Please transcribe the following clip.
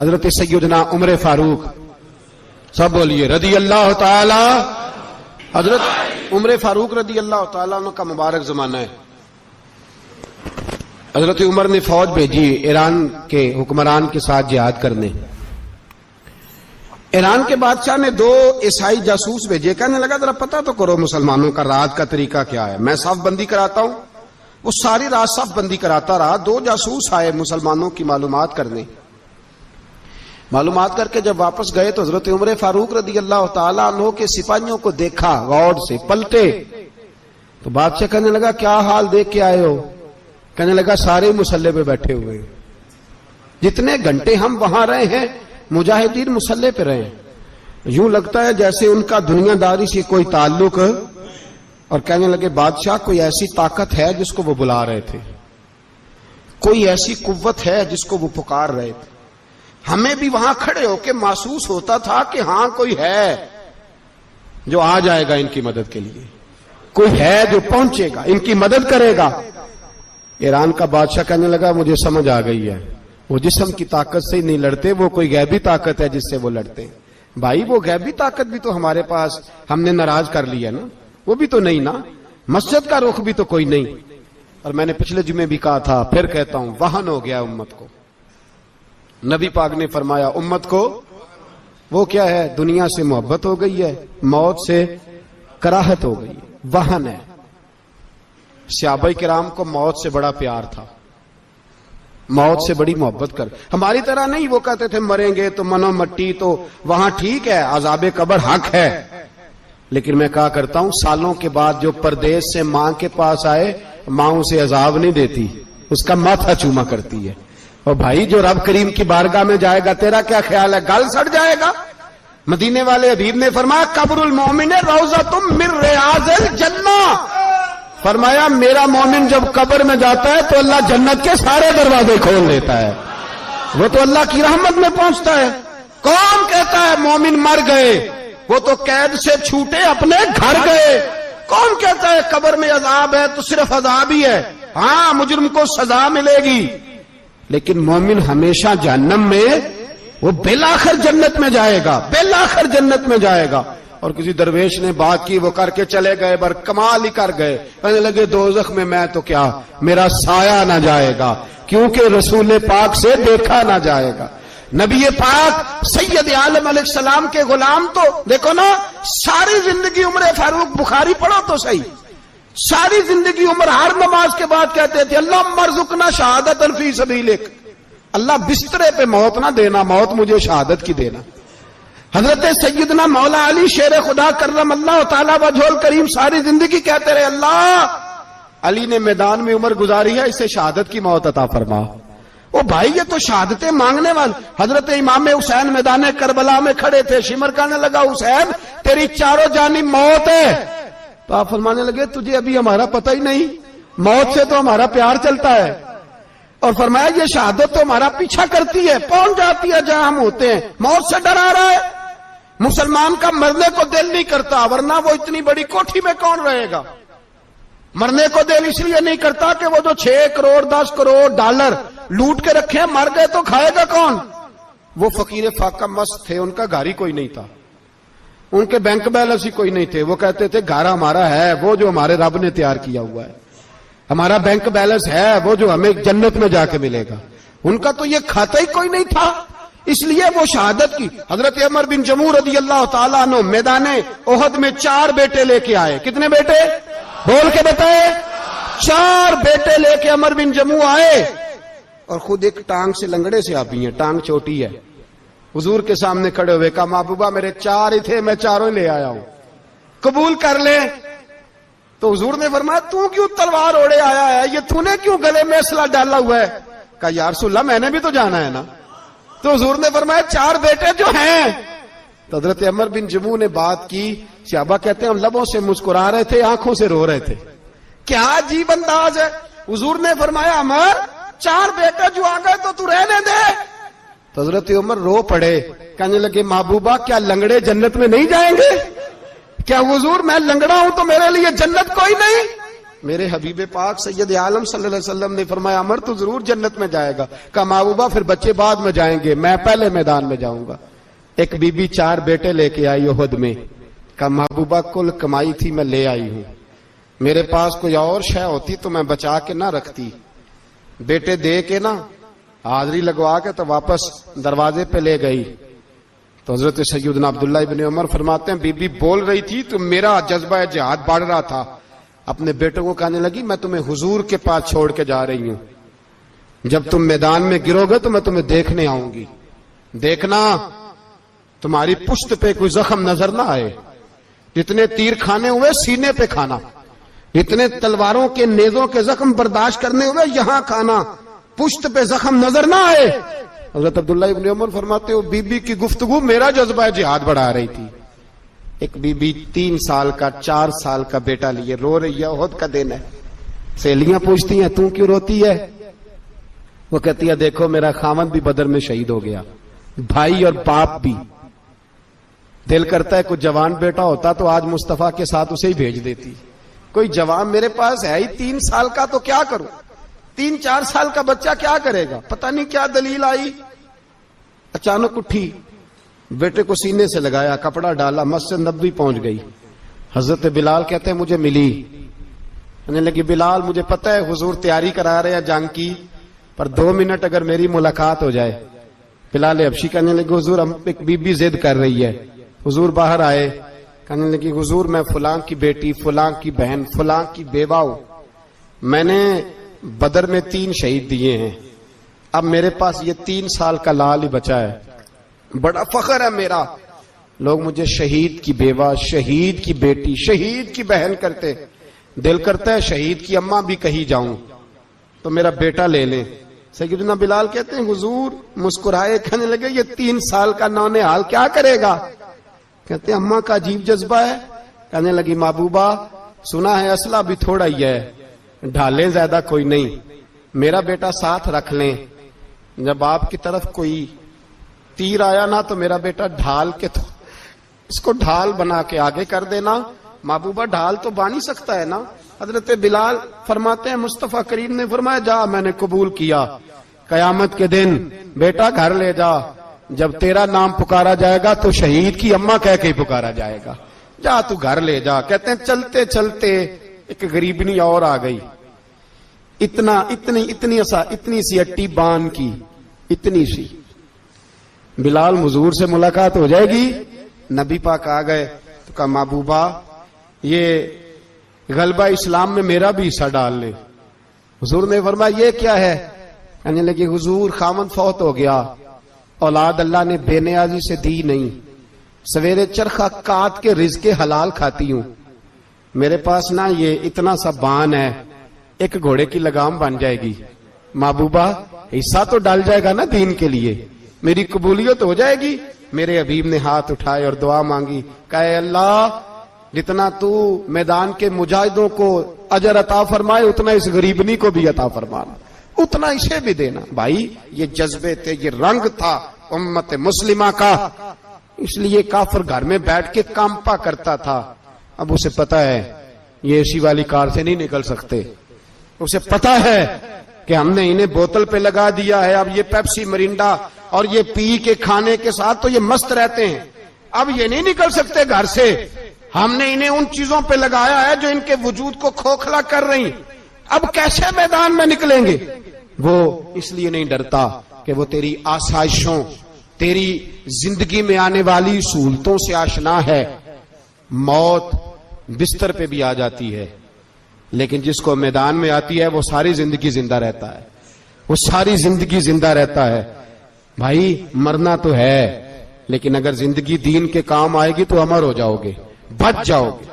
حضرت سیدنا عمر فاروق، سب بولیے رضی اللہ تعالی۔ حضرت عمر فاروق رضی اللہ تعالیٰ عنہ کا مبارک زمانہ ہے۔ حضرت عمر نے فوج بھیجی ایران کے حکمران کے ساتھ جہاد کرنے۔ ایران کے بادشاہ نے 2 عیسائی جاسوس بھیجے، کہنے لگا ذرا پتہ تو کرو مسلمانوں کا رات کا طریقہ کیا ہے، میں صف بندی کراتا ہوں۔ وہ ساری رات صف بندی کراتا رہا۔ 2 جاسوس آئے مسلمانوں کی معلومات کرنے۔ معلومات کر کے جب واپس گئے تو حضرت عمر فاروق رضی اللہ تعالیٰ عنہ کے سپاہیوں کو دیکھا، غور سے پلٹے تو بادشاہ کہنے لگا کیا حال دیکھ کے آئے ہو؟ کہنے لگا سارے مسلح پہ بیٹھے ہوئے، جتنے گھنٹے ہم وہاں رہے ہیں مجاہدین مسلح پہ رہے ہیں، یوں لگتا ہے جیسے ان کا دنیا داری سے کوئی تعلق۔ اور کہنے لگے بادشاہ کوئی ایسی طاقت ہے جس کو وہ بلا رہے تھے، کوئی ایسی قوت ہے جس کو وہ پکار رہے تھے، ہمیں بھی وہاں کھڑے ہو کے محسوس ہوتا تھا کہ ہاں کوئی ہے جو آ جائے گا ان کی مدد کے لیے، کوئی ہے جو پہنچے گا ان کی مدد کرے گا۔ ایران کا بادشاہ کہنے لگا مجھے سمجھ آ گئی ہے، وہ جسم کی طاقت سے ہی نہیں لڑتے، وہ کوئی غیبی طاقت ہے جس سے وہ لڑتے ہیں۔ بھائی وہ غیبی طاقت بھی تو ہمارے پاس ہم نے ناراض کر لیا نا، وہ بھی تو نہیں نا، مسجد کا رخ بھی تو کوئی نہیں۔ اور میں نے پچھلے جمعے بھی کہا تھا، پھر کہتا ہوں، وہن ہو گیا امت کو۔ نبی پاک نے فرمایا امت کو وہ کیا ہے، دنیا سے محبت ہو گئی ہے، موت سے کراہت ہو گئی ہے، وہن ہے۔ صحابہ کرام کو موت سے بڑا پیار تھا، موت سے بڑی محبت کر، ہماری طرح نہیں وہ کہتے تھے مریں گے تو منو مٹی، تو وہاں ٹھیک ہے عذاب قبر حق ہے، لیکن میں کہا کرتا ہوں سالوں کے بعد جو پردیس سے ماں کے پاس آئے، ماں اسے عذاب نہیں دیتی، اس کا ماتھا چوما کرتی ہے۔ اور بھائی جو رب کریم کی بارگاہ میں جائے گا تیرا کیا خیال ہے، گل سڑ جائے گا؟ مدینے والے حبیب نے فرمایا قبر المومن روضۃ من ریاض الجنہ، فرمایا میرا مومن جب قبر میں جاتا ہے تو اللہ جنت کے سارے دروازے کھول دیتا ہے، وہ تو اللہ کی رحمت میں پہنچتا ہے۔ کون کہتا ہے مومن مر گئے، وہ تو قید سے چھوٹے اپنے گھر گئے۔ کون کہتا ہے قبر میں عذاب ہے تو صرف عذاب ہی ہے، ہاں مجرم کو سزا ملے گی، لیکن مومن ہمیشہ جہنم میں، وہ بالآخر جنت میں جائے گا، بالآخر جنت میں جائے گا۔ اور کسی درویش نے بات کی، وہ کر کے چلے گئے، بر کمال ہی کر گئے، کہنے لگے دوزخ میں تو کیا، میرا سایہ نہ جائے گا، کیونکہ رسول پاک سے دیکھا نہ جائے گا۔ نبی پاک سید عالم علیہ السلام کے غلام تو دیکھو نا، ساری زندگی عمر فاروق، بخاری پڑھو تو صحیح، ساری زندگی عمر ہر نماز کے بعد کہتے تھے اللہم ارزقنا شہادت فی سبیلک، اللہ بسترے پہ موت نہ دینا، موت مجھے شہادت کی دینا۔ حضرت سیدنا مولا علی شیر خدا کرم اللہ تعالی وجہ الکریم ساری زندگی کہتے رہے اللہ، علی نے میدان میں عمر گزاری ہے، اسے شہادت کی موت عطا فرما۔ او بھائی یہ تو شہادتیں مانگنے والے۔ حضرت امام حسین میدان کربلا میں کھڑے تھے، شمر کہنے لگا حسین تیری چاروں جانب موت ہے، تو آپ فرمانے لگے تجھے ابھی ہمارا پتہ ہی نہیں، موت سے تو ہمارا پیار چلتا ہے۔ اور فرمایا یہ شہادت تو ہمارا پیچھا کرتی ہے، پہنچ جاتی ہے جہاں ہم ہوتے ہیں، موت سے ڈرا رہا ہے۔ مسلمان کا مرنے کو دل نہیں کرتا، ورنہ وہ اتنی بڑی کوٹھی میں کون رہے گا؟ مرنے کو دل اس لیے نہیں کرتا کہ وہ جو 6 کروڑ 10 کروڑ ڈالر لوٹ کے رکھے ہیں، مر گئے تو کھائے گا کون؟ وہ فقیر فاقہ مست تھے، ان کا گھر ہی کوئی نہیں تھا، ان کے بینک بیلنس ہی کوئی نہیں تھے، وہ کہتے تھے گھر ہمارا ہے وہ جو ہمارے رب نے تیار کیا ہوا ہے، ہمارا بینک بیلنس ہے وہ جو ہمیں جنت میں جا کے ملے گا۔ ان کا تو یہ کھاتا ہی کوئی نہیں تھا، اس لیے وہ شہادت کی۔ حضرت عمر بن جموع رضی اللہ تعالیٰ عنہ میدان احد میں 4 بیٹے لے کے آئے۔ کتنے بیٹے؟ بول کے بتائے۔ 4 بیٹے لے کے عمر بن جموع آئے، اور خود ایک ٹانگ سے لنگڑے سے آپ ہی ہیں، ٹانگ چھوٹی ہے، حضور کے سامنے کھڑے ہوئے کہا محبوبہ میرے 4 ہی تھے، میں 4 لے آیا ہوں، قبول کر لے۔ تو حضور نے فرمایا تو کیوں تلوار اوڑے آیا ہے، یہ تو نے کیوں گلے میں اسلحہ ڈالا ہوا ہے؟ کہا یا رسول اللہ میں نے بھی تو جانا ہے نا۔ تو حضور نے فرمایا 4 بیٹے جو ہیں۔ تو حضرت عمر بن جموع نے بات کی، صحابہ کہتے ہیں ہم لبوں سے مسکرا رہے تھے، آنکھوں سے رو رہے تھے، کیا عجیب انداز ہے۔ حضور نے فرمایا عمر 4 بیٹے جو آ گئے تو تو رہنے دے۔ تو حضرت عمر رو پڑے، کہنے لگے محبوبہ کیا لنگڑے جنت میں نہیں جائیں گے؟ کیا حضور میں لنگڑا ہوں تو میرے لیے جنت کوئی نہیں؟ میرے حبیب پاک سید عالم صلی اللہ علیہ وسلم نے فرمایا عمر تو ضرور جنت میں جائے گا. کہا محبوبہ پھر بچے بعد میں جائیں گے, میں پہلے میدان میں جاؤں گا. ایک بی بی 4 بیٹے لے کے آئی احد میں. کہا محبوبہ کل کمائی تھی میں لے آئی ہوں, میرے پاس کوئی اور شے ہوتی تو میں بچا کے نہ رکھتی. بیٹے دے کے نا حاضری لگوا کے تو واپس دروازے پہ لے گئی. تو حضرت سیدنا عبداللہ ابن عمر فرماتے ہیں بی بی بول رہی تھی تو میرا جذبہ جہاد بڑھ رہا تھا. اپنے بیٹوں کو کہنے لگی میں تمہیں حضور کے پاس چھوڑ کے جا رہی ہوں, جب تم میدان میں گرو گے تو میں تمہیں دیکھنے آؤں گی. دیکھنا تمہاری پشت پہ کوئی زخم نظر نہ آئے. جتنے تیر کھانے ہوئے سینے پہ کھانا, اتنے تلواروں کے نیزوں کے زخم برداشت کرنے ہوئے یہاں کھانا, پشت پہ زخم نظر نہ آئے. حضرت عبداللہ ابن عمر فرماتے ہو بی بی کی گفتگو میرا جذبہ جہاد بڑھا رہی تھی. ایک بی بی 3 سال کا 4 سال کا بیٹا لیے رو رہی ہے, احد کا دن ہے. سہیلیاں پوچھتی ہیں تو کیوں روتی ہے؟ وہ کہتی ہے دیکھو میرا خاوند بھی بدر میں شہید ہو گیا, بھائی اور باپ بھی. دل کرتا ہے کوئی جوان بیٹا ہوتا تو آج مصطفیٰ کے ساتھ اسے ہی بھیج دیتی. کوئی جوان میرے پاس ہے ہی 3 سال کا تو کیا کروں, 3-4 سال کا بچہ کیا کرے گا؟ پتہ نہیں کیا دلیل آئی. اچانک اٹھی, بیٹے کو سینے سے لگایا, کپڑا ڈالا, مسجد نبوی پہنچ گئی. حضرت بلال کہتے ہیں مجھے ملی. کہنے لگی بلال مجھے پتہ ہے حضور تیاری کرا رہے ہیں جنگ کی, پر 2 منٹ اگر میری ملاقات ہو جائے. بلال حبشی کہنے لگے حضور ایک بی بی ضد کر رہی ہے. حضور باہر آئے, کہنے لگی حضور میں فلاں کی بیٹی, فلاں کی بہن, فلاں کی بیوہ ہوں, میں نے بدر میں 3 شہید دیے ہیں, اب میرے پاس یہ 3 سال کا لال ہی بچا ہے, بڑا فخر ہے میرا. لوگ مجھے شہید کی بیوہ, شہید کی بیٹی, شہید کی بہن کرتے. دل کرتا ہے شہید کی اماں بھی کہیں جاؤں تو میرا بیٹا لے لیں. سیدنا بلال کہتے ہیں حضور مسکرائے, کہنے لگے یہ 3 سال کا نونہال کیا کرے گا؟ کہتے ہیں اماں کا عجیب جذبہ ہے. کہنے لگی محبوبہ سنا ہے اسلحہ بھی تھوڑا ہی ہے, ڈھالیں زیادہ کوئی نہیں, میرا بیٹا ساتھ رکھ لیں, جب آپ کی طرف کوئی تیر آیا نا تو میرا بیٹا ڈھال کے تو اس کو ڈھال بنا کے آگے کر دینا. محبوبہ ڈھال تو بانی سکتا ہے نا. حضرت بلال فرماتے ہیں مصطفیٰ کریم نے فرمایا جا میں نے قبول کیا, قیامت کے دن بیٹا گھر لے جا, جب تیرا نام پکارا جائے گا تو شہید کی اماں کہہ کے ہی پکارا جائے گا, جا تو گھر لے جا. کہتے ہیں چلتے چلتے ایک غریبنی اور آ گئی, اتنی سی اٹی بان کی, اتنی سی. بلال حضور سے ملاقات ہو جائے گی. نبی پاک آ گئے تو کہا محبوبہ یہ غلبہ اسلام میں میرا بھی حصہ ڈال لے. حضور نے فرمایا یہ کیا ہے؟ کہنے لگے حضور خامن فوت ہو گیا, اولاد اللہ نے بے نیازی سے دی نہیں, سویرے چرخہ کاٹ کے رزق حلال کھاتی ہوں, میرے پاس نا یہ اتنا سا بان ہے, ایک گھوڑے کی لگام بن جائے گی. محبوبہ حصہ تو ڈال جائے گا نا دین کے لیے, میری قبولیت ہو جائے گی. میرے حبیب نے ہاتھ اٹھائے اور دعا مانگی, کہے اللہ جتنا تو میدان کے مجاہدوں کو اجر عطا فرمائے اتنا اس غریبنی کو بھی عطا فرمانا, اتنا اسے بھی دینا. بھائی یہ جذبے تھے, یہ رنگ تھا امت مسلمہ کا, اس لیے کافر گھر میں بیٹھ کے کانپا کرتا تھا. اب اسے پتا ہے یہ اے سی والی کار سے نہیں نکل سکتے, اسے پتا ہے کہ ہم نے انہیں بوتل پہ لگا دیا ہے, اب یہ پیپسی مرینڈا اور یہ پی کے کھانے کے ساتھ تو یہ مست رہتے ہیں, اب یہ نہیں نکل سکتے گھر سے, ہم نے انہیں ان چیزوں پہ لگایا ہے جو ان کے وجود کو کھوکھلا کر رہی, اب کیسے میدان میں نکلیں گے؟ وہ اس لیے نہیں ڈرتا کہ وہ تیری آسائشوں, تیری زندگی میں آنے والی سہولتوں سے آشنا ہے. موت بستر پہ بھی آ جاتی ہے, لیکن جس کو میدان میں آتی ہے وہ ساری زندگی زندہ رہتا ہے, وہ ساری زندگی زندہ رہتا ہے. بھائی مرنا تو ہے, لیکن اگر زندگی دین کے کام آئے گی تو امر ہو جاؤ گے, بچ جاؤ گے.